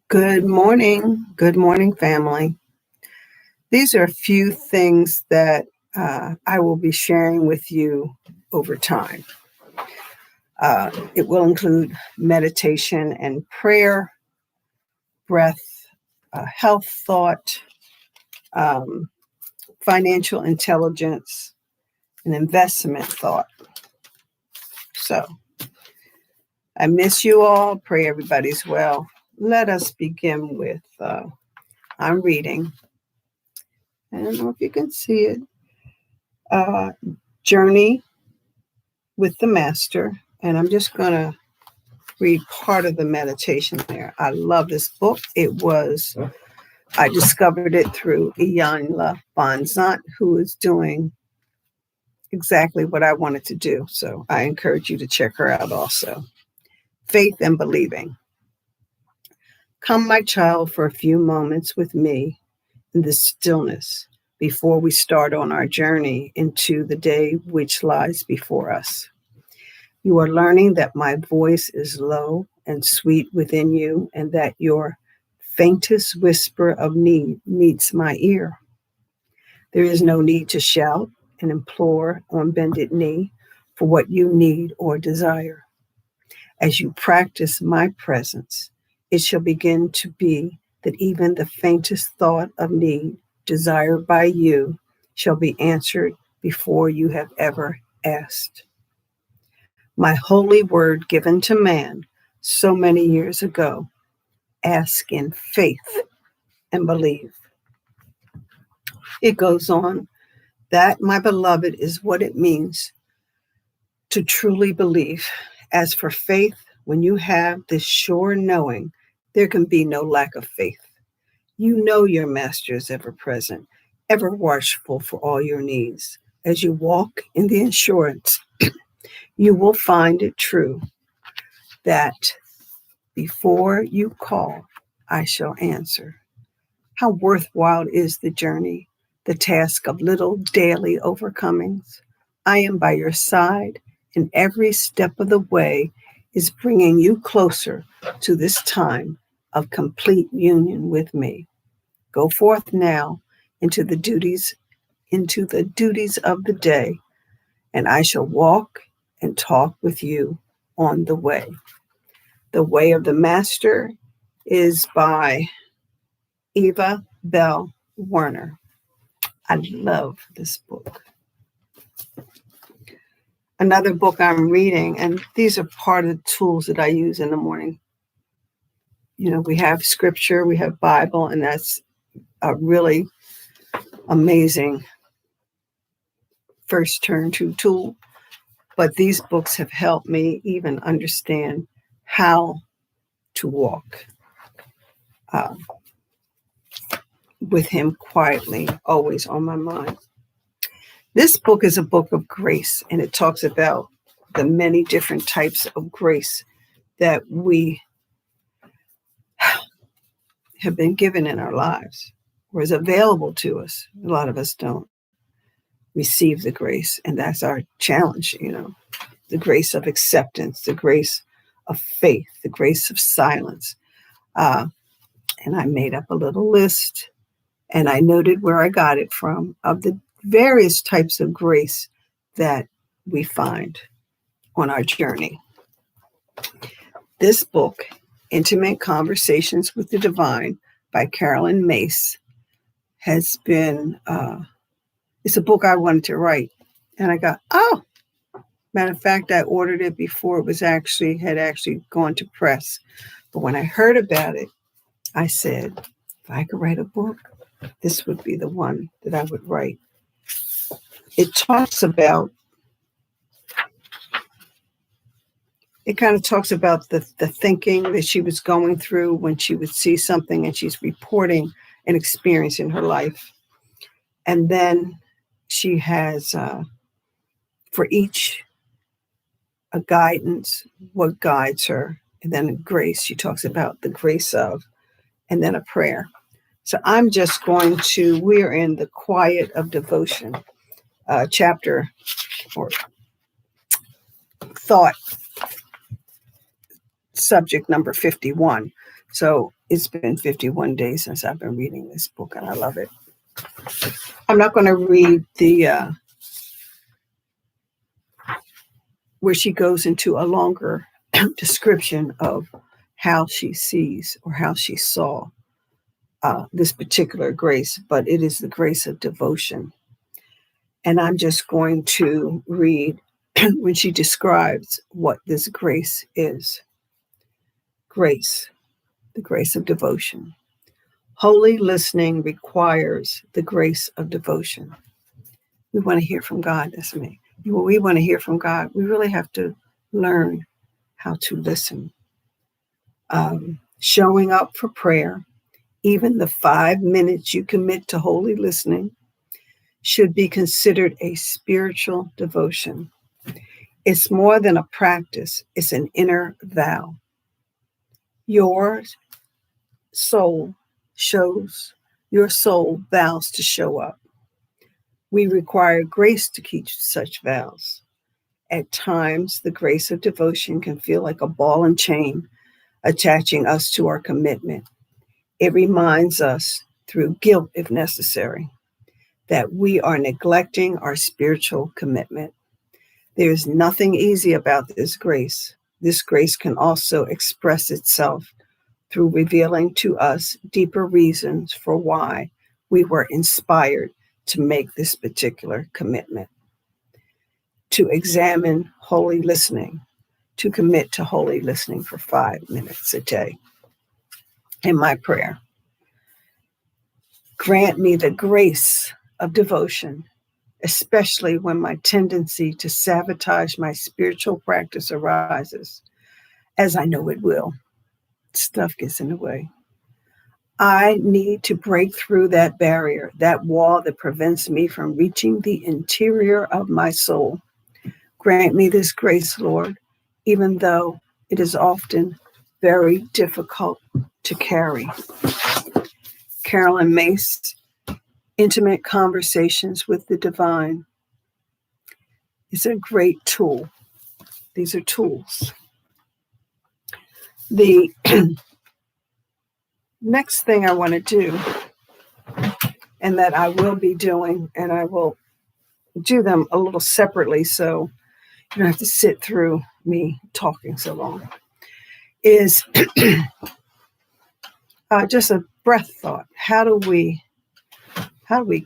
Good morning. Good morning, family. These are a few things that I will be sharing with you over time. It will include meditation and prayer, breath, health thought, um, financial intelligence, and investment thought. So I miss you all. Pray everybody's well. Let us begin with I'm reading. I don't know if you can see it. Journey with the Master. And I'm just going to read part of the meditation there. I love this book. I discovered it through Iyanla Vanzant, who is doing exactly what I wanted to do. So I encourage you to check her out also. Faith and believing. Come, my child, for a few moments with me in the stillness before we start on our journey into the day which lies before us. You are learning that my voice is low and sweet within you, and that your faintest whisper of need meets my ear. There is no need to shout and implore on bended knee for what you need or desire. As you practice my presence, it shall begin to be that even the faintest thought of need desired by you shall be answered before you have ever asked. My holy word given to man so many years ago, ask in faith and believe. It goes on, that, my beloved, is what it means to truly believe. As for faith, when you have this sure knowing, there can be no lack of faith. You know your master is ever present, ever watchful for all your needs. As you walk in the assurance, you will find it true that before you call, I shall answer. How worthwhile is the journey, the task of little daily overcomings. I am by your side, and every step of the way is bringing you closer to this time of complete union with me. Go forth now into the duties of the day, and I shall walk and talk with you on the way. The Way of the Master is by Eva Bell Werner. I love this book. Another book I'm reading, and these are part of the tools that I use in the morning. You know, we have scripture, we have Bible, and that's a really amazing first turn to tool. But these books have helped me even understand how to walk with him quietly, always on my mind. This book is a book of grace, and it talks about the many different types of grace that we have been given in our lives, or is available to us. A lot of us don't receive the grace, and that's our challenge, the grace of acceptance, the grace of faith, the grace of silence. And I made up a little list, and I noted where I got it from, of the various types of grace that we find on our journey. This book, Intimate Conversations with the Divine by Carolyn Myss, has been, it's a book I wanted to write. And I got, matter of fact, I ordered it before it had actually gone to press. But when I heard about it, I said, if I could write a book, this would be the one that I would write. It talks about the thinking that she was going through when she would see something and she's reporting an experience in her life. And then she has, for each, a guidance, what guides her. And then a grace, she talks about the grace of, and then a prayer. So I'm just we're in the quiet of devotion, chapter or thought subject number 51. So it's been 51 days since I've been reading this book, and I love it. I'm not going to read the where she goes into a longer description of how she sees or how she saw this particular grace, but it is the grace of devotion. And I'm just going to read when she describes what this grace is. Grace, the grace of devotion. Holy listening requires the grace of devotion. We want to hear from God. That's me. When we want to hear from God, we really have to learn how to listen. Showing up for prayer, even the 5 minutes you commit to holy listening, should be considered a spiritual devotion. It's more than a practice. It's an inner vow. Your soul vows to show up. We require grace to keep such vows. At times, the grace of devotion can feel like a ball and chain attaching us to our commitment. It reminds us, through guilt if necessary, that we are neglecting our spiritual commitment. There is nothing easy about this grace. This grace can also express itself through revealing to us deeper reasons for why we were inspired to make this particular commitment. To examine holy listening, to commit to holy listening for 5 minutes a day. In my prayer, grant me the grace of devotion, especially when my tendency to sabotage my spiritual practice arises, as I know it will. Stuff gets in the way. I need to break through that barrier, that wall that prevents me from reaching the interior of my soul. Grant me this grace, Lord, even though it is often very difficult to carry. Carolyn Myss, Intimate Conversations with the Divine, is a great tool. These are tools. The next thing I want to do, and that I will be doing, and I will do them a little separately so you don't have to sit through me talking so long, is just a breath thought. How do we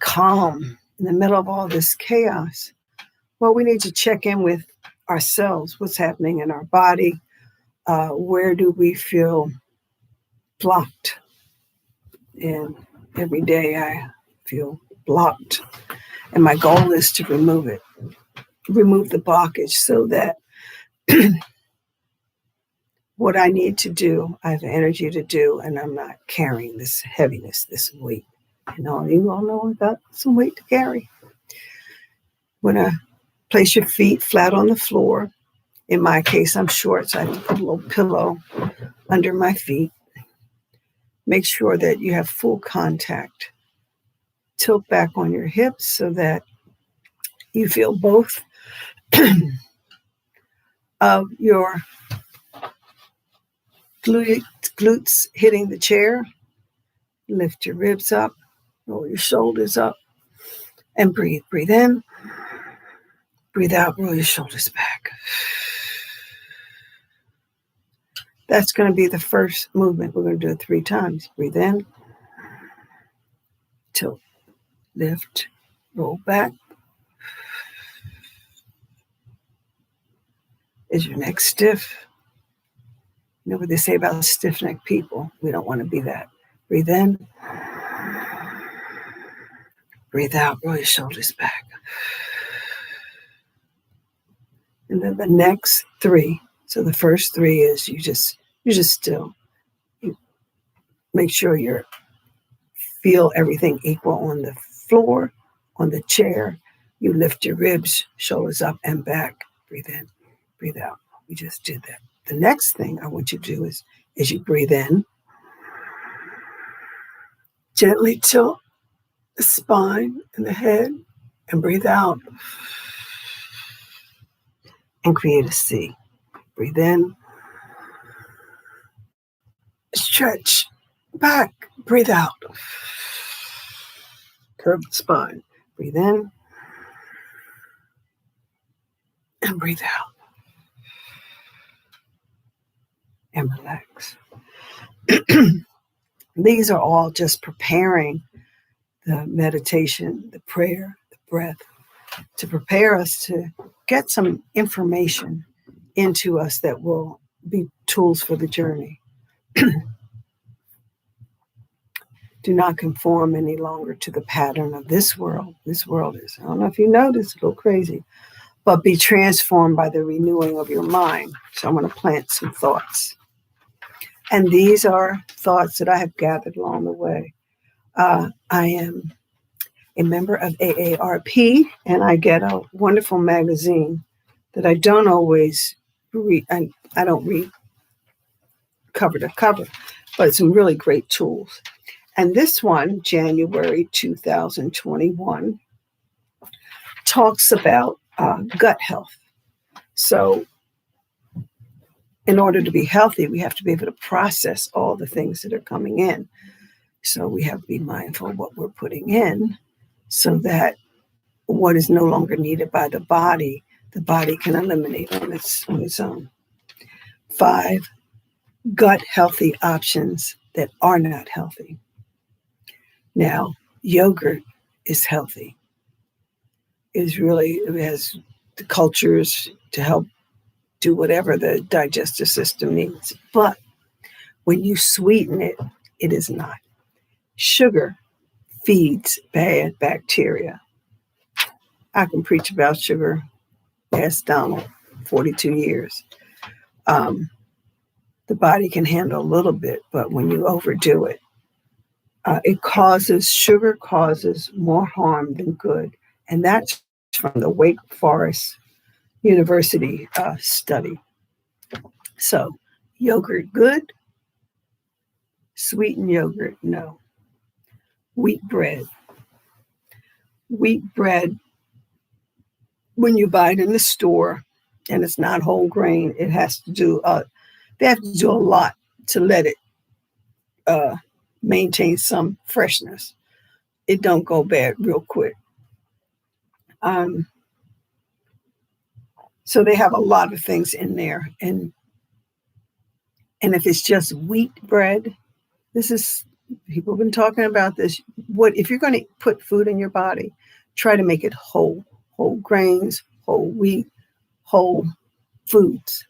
calm in the middle of all this chaos? Well, we need to check in with ourselves. What's happening in our body? Where do we feel blocked? And every day I feel blocked. And my goal is to remove it, remove the blockage so that what I need to do, I have energy to do, and I'm not carrying this heaviness, this weight. You all know I've got some weight to carry. When I place your feet flat on the floor, in my case, I'm short, so I have to put a little pillow under my feet. Make sure that you have full contact. Tilt back on your hips so that you feel both of your glutes hitting the chair. Lift your ribs up, roll your shoulders up, and breathe. Breathe in, breathe out, roll your shoulders back. That's going to be the first movement. We're going to do it 3 times. Breathe in, tilt, lift, roll back. Is your neck stiff? You know what they say about stiff-necked people? We don't want to be that. Breathe in, breathe out, roll your shoulders back. And then the next 3. So the first 3 is you just still. You make sure you feel everything equal on the floor, on the chair. You lift your ribs, shoulders up and back. Breathe in, breathe out. We just did that. The next thing I want you to do is, as you breathe in, gently tilt the spine and the head and breathe out and create a C. Breathe in, Stretch back. Breathe out. Curve the spine. Breathe in. And breathe out. And relax. These are all just preparing the meditation, the prayer, the breath, to prepare us to get some information into us that will be tools for the journey. Do not conform any longer to the pattern of this world. This world is, I don't know if you noticed, a little crazy, but be transformed by the renewing of your mind. So I'm going to plant some thoughts. And these are thoughts that I have gathered along the way. I am a member of AARP, and I get a wonderful magazine that I don't always read. I don't read cover to cover, but some really great tools. And this one, January 2021, talks about gut health. So in order to be healthy, we have to be able to process all the things that are coming in. So we have to be mindful of what we're putting in so that what is no longer needed by the body can eliminate on its own. 5, gut healthy options that are not healthy. Now, yogurt is healthy. It has the cultures to help do whatever the digestive system needs. But when you sweeten it, it is not. Sugar feeds bad bacteria. I can preach about sugar. Ask Donald, 42 years. The body can handle a little bit, but when you overdo it, sugar causes more harm than good. And that's from the Wake Forest University study. So yogurt, good. Sweetened yogurt, no. Wheat bread. Wheat bread, when you buy it in the store and it's not whole grain, they have to do a lot to let it maintain some freshness. It don't go bad real quick. So they have a lot of things in there. And if it's just wheat bread, people have been talking about this. If you're going to put food in your body, try to make it whole grains, whole wheat, whole foods.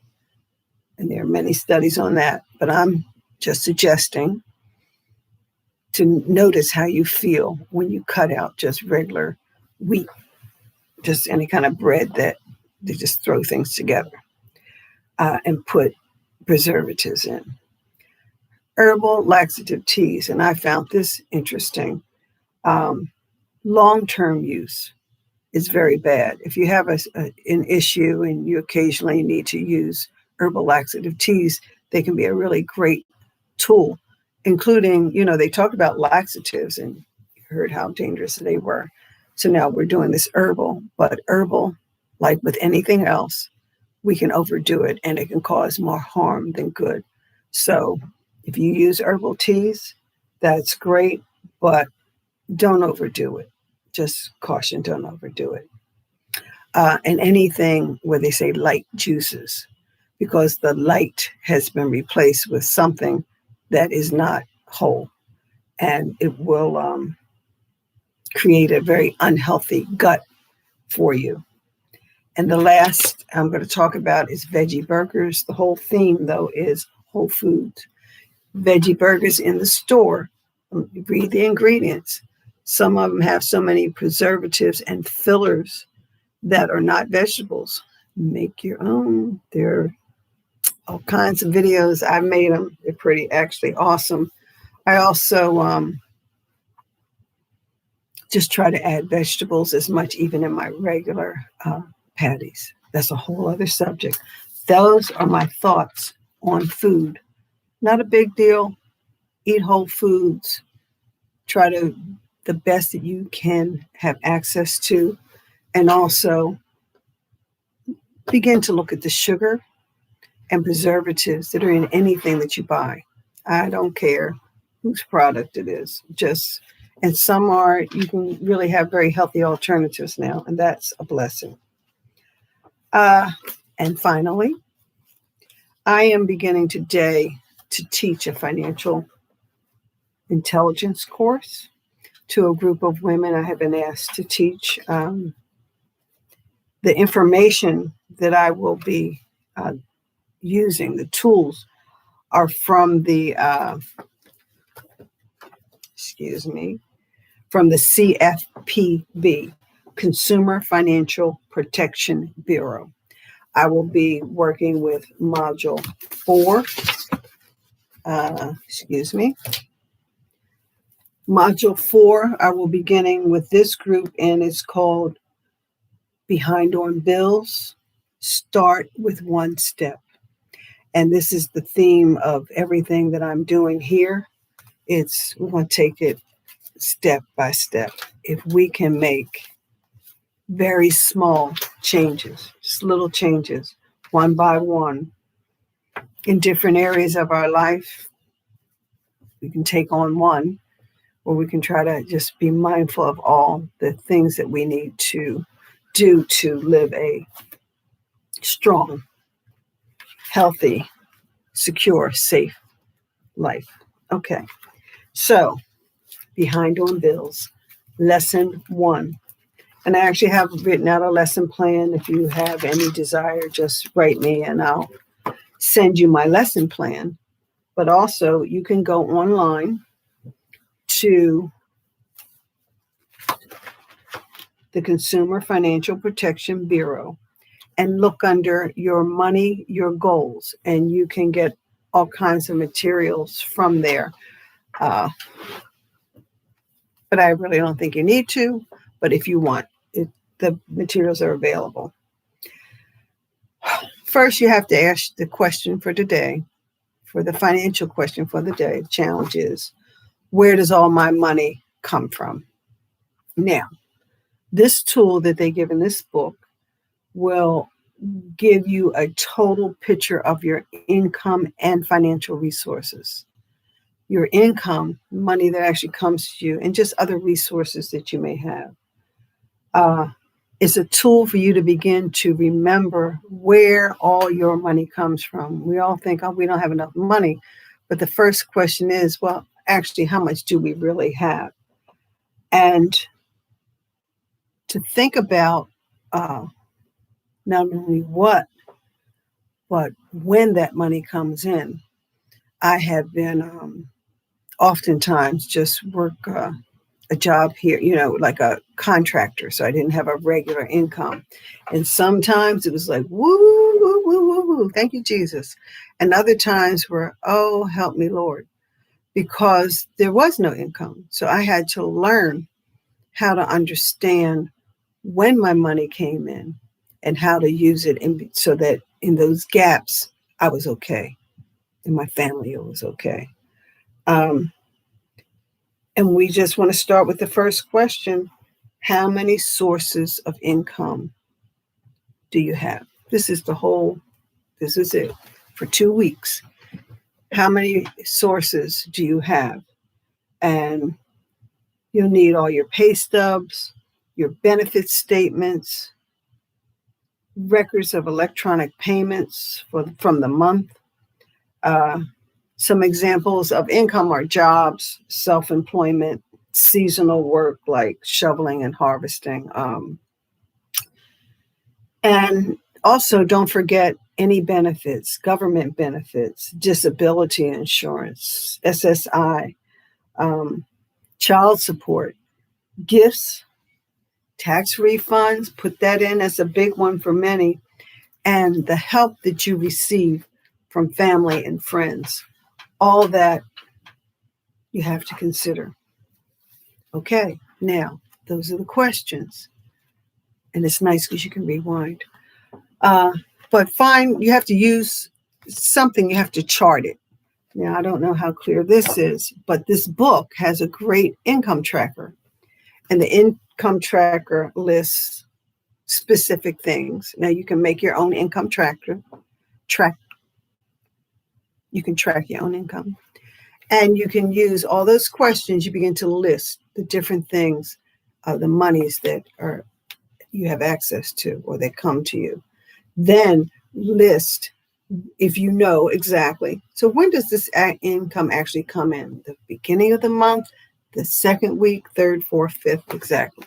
And there are many studies on that, but I'm just suggesting to notice how you feel when you cut out just regular wheat, just any kind of bread that they just throw things together and put preservatives in. Herbal laxative teas, and I found this interesting. Long-term use is very bad. If you have an issue and you occasionally need to use herbal laxative teas, they can be a really great tool, including, they talk about laxatives and you heard how dangerous they were. So now we're doing this herbal, but herbal, like with anything else, we can overdo it and it can cause more harm than good. So if you use herbal teas, that's great, but don't overdo it. Just caution, don't overdo it. And anything where they say light juices, because the light has been replaced with something that is not whole, and it will create a very unhealthy gut for you. And the last I'm going to talk about is veggie burgers. The whole theme, though, is whole foods. Veggie burgers in the store, read the ingredients. Some of them have so many preservatives and fillers that are not vegetables. Make your own. There are all kinds of videos. I've made them. They're pretty actually awesome. I also just try to add vegetables as much, even in my regular patties. That's a whole other subject. Those are my thoughts on food. Not a big deal. Eat whole foods. Try to the best that you can have access to. And also begin to look at the sugar and preservatives that are in anything that you buy. I don't care whose product it is. And some are, you can really have very healthy alternatives now, and that's a blessing. And finally, I am beginning today to teach a financial intelligence course to a group of women. I have been asked to teach. The information that I will be using, the tools, are from the, from the CFPB, Consumer Financial Protection Bureau. I will be working with Module 4. Module 4, I will be beginning with this group, and it's called Behind on Bills, Start with One Step. And this is the theme of everything that I'm doing here. We're going to take it step by step. If we can make very small changes, just little changes, one by one, in different areas of our life, we can take on one, or we can try to just be mindful of all the things that we need to do to live a strong, healthy, secure, safe life. Okay, so Behind on Bills, Lesson 1. And I actually have written out a lesson plan. If you have any desire, just write me and I'll send you my lesson plan. But also, you can go online to the Consumer Financial Protection Bureau and look under your money, your goals, and you can get all kinds of materials from there. But I really don't think you need to, but if you want, the materials are available. First, you have to ask the question for today, for the financial question for the day. The challenge is, where does all my money come from? Now, this tool that they give in this book will give you a total picture of your income and financial resources. Your income, money that actually comes to you, and just other resources that you may have. It's a tool for you to begin to remember where all your money comes from. We all think, oh, we don't have enough money. But the first question is, well, actually, how much do we really have? And to think about not only what, but when that money comes in. I have been oftentimes just work a job here, like a contractor. So I didn't have a regular income. And sometimes it was like, woo, woo, woo, woo, woo. Thank you, Jesus. And other times were, oh, help me, Lord, because there was no income. So I had to learn how to understand when my money came in and how to use it so that in those gaps, I was okay. And my family was okay. And we just want to start with the first question. How many sources of income do you have? This is it for 2 weeks. How many sources do you have? And you'll need all your pay stubs, your benefit statements, records of electronic payments from the month. Some examples of income are jobs, self-employment, seasonal work like shoveling and harvesting. And also don't forget any benefits, government benefits, disability insurance, SSI, child support, gifts, tax refunds, put that in as a big one for many, and the help that you receive from family and friends. All that you have to consider. Okay, now, those are the questions. And it's nice because you can rewind. But you have to use something, you have to chart it. Now, I don't know how clear this is, but this book has a great income tracker. And the income tracker lists specific things. Now, you can make your own income tracker. You can track your own income. And you can use all those questions. You begin to list the different things, the monies that are you have access to or that come to you. Then list if you know exactly. So when does this income actually come in? The beginning of the month, the second week, third, fourth, fifth, exactly.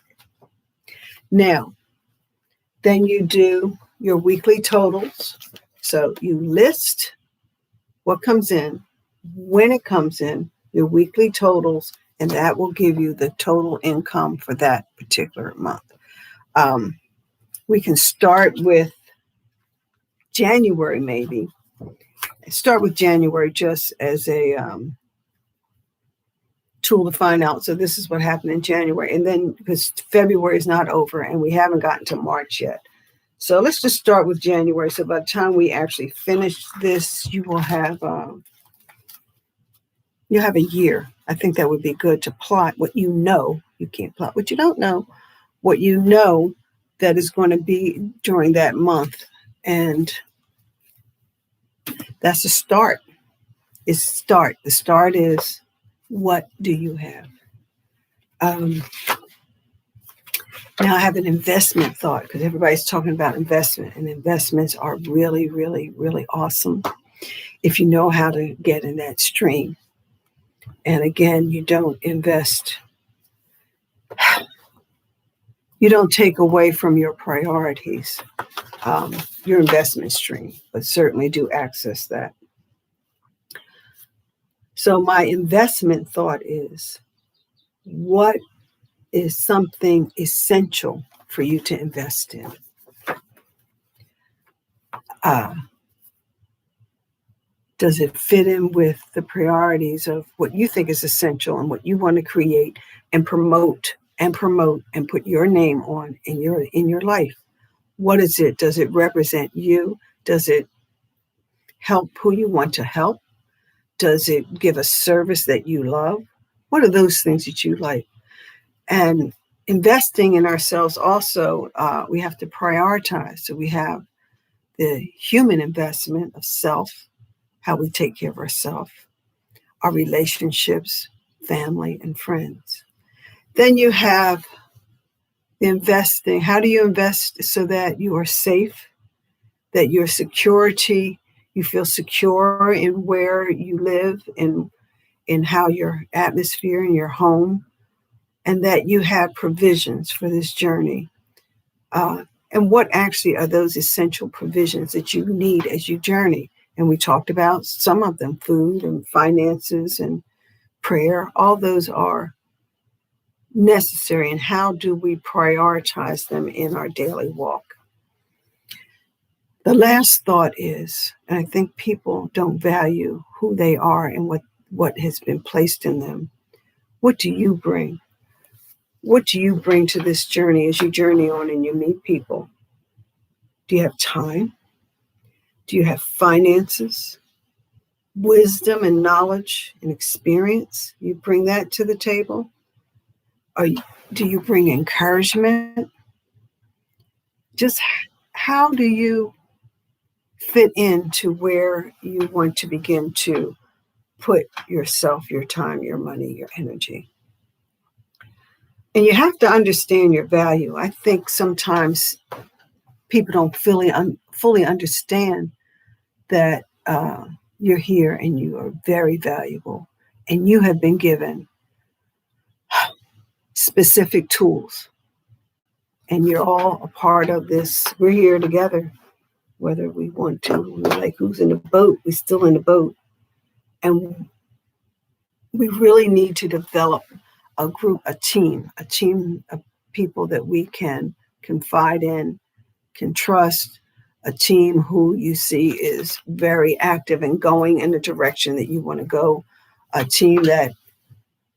Now, then you do your weekly totals. So you list what comes in, when it comes in, your weekly totals, and that will give you the total income for that particular month. We can start with January, maybe. Start with January just as a tool to find out. So this is what happened in January. And then because February is not over and we haven't gotten to March yet. So let's just start with January. So by the time we actually finish this, you will have you'll have a year. I think that would be good to plot what you know. You can't plot what you don't know. What you know that is going to be during that month. And that's the start. It's start. The start is, what do you have? Now I have an investment thought because everybody's talking about investment, and investments are really, really, really awesome if you know how to get in that stream. And again, you don't invest, you don't take away from your priorities, your investment stream, but certainly do access that. So my investment thought is, what is something essential for you to invest in? Does it fit in with the priorities of what you think is essential and what you want to create and promote and put your name on in your life? What is it? Does it represent you? Does it help who you want to help? Does it give a service that you love? What are those things that you like? And investing in ourselves also, we have to prioritize. So we have the human investment of self, how we take care of ourselves, our relationships, family, and friends. Then you have the investing. How do you invest so that you are safe, that your security, you feel secure in where you live and in how your atmosphere in your home, and that you have provisions for this journey. And what actually are those essential provisions that you need as you journey? And we talked about some of them, food and finances and prayer. All those are necessary. And how do we prioritize them in our daily walk? The last thought is, and I think people don't value who they are and what has been placed in them. What do you bring? What do you bring to this journey as you journey on and you meet people? Do you have time? Do you have finances, wisdom and knowledge and experience? You bring that to the table? Do you bring encouragement? Just how do you fit into where you want to begin to put yourself, your time, your money, your energy? And you have to understand your value. I think sometimes people don't fully understand that you're here and you are very valuable and you have been given specific tools and you're all a part of this. We're here together, whether we want to. We're like, who's in the boat? We're still in the boat. And we really need to develop a group, a team of people that we can confide in, can trust, a team who you see is very active and going in the direction that you want to go, a team that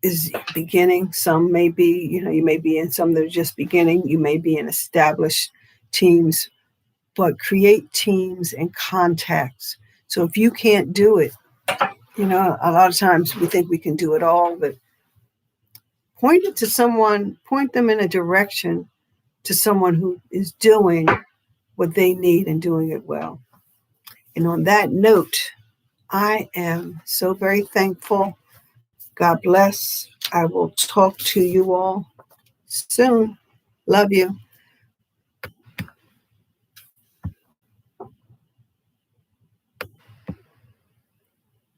is beginning. Some may be, you may be in some that are just beginning. You may be in established teams, but create teams and contacts. So if you can't do it, a lot of times we think we can do it all, but point it to someone, point them in a direction to someone who is doing what they need and doing it well. And on that note, I am so very thankful God bless. I will talk to you all soon. Love you.